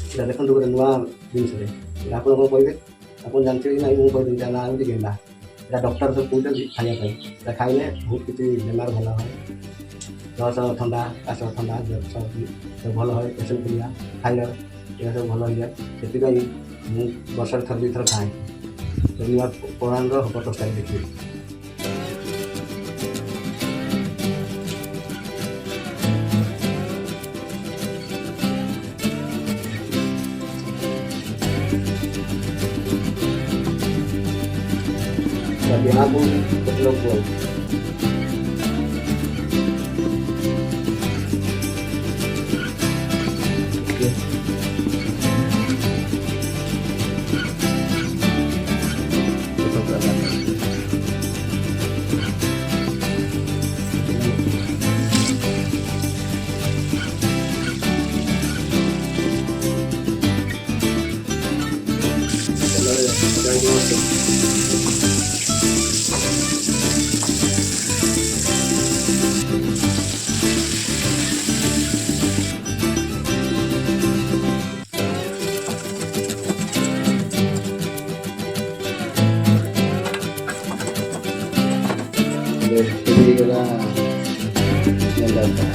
ଏଇଟା ଦେଖନ୍ତୁ ଗୋଟେ ନୂଆ ଜିନିଷଟେ ଏଇଟା ଆପଣ କ'ଣ କହିବେ ଆପଣ ଜାଣିଥିବେ କି ନାହିଁ ମୁଁ କହିଦେବି ତା ନାଁ ହେଉଛି ଗେଣ୍ଡା। ଏଇଟା ଡକ୍ଟର ସବୁ କହୁଛନ୍ତି ଖାଇବା ପାଇଁ ଏଇଟା ଖାଇଲେ ବହୁତ କିଛି ବେମାର ଭଲ ହୁଏ ଜର ଥଣ୍ଡା କାଶ ଥଣ୍ଡା ସର୍ଦି ସବୁ ଭଲ ହୁଏ ଏସନଫୁଲିଆ ଥାଇରଏଡ଼ ଏଗୁଡ଼ା ସବୁ ଭଲ ହେଇଯାଏ ସେଥିପାଇଁ ମୁଁ ବର୍ଷରେ ଥରେ ଦୁଇ ଥର ଖାଏ ନୂଆ ପୌରାଣିକ ତରକାରୀ ଦେଖିବି। Tapi aku belum pulang. Jadi kita yang datang.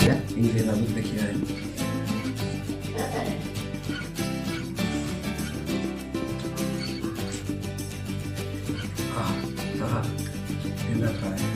Ya, ini rambut देखिए है। हाँ, हाँ, ये लग रहा है।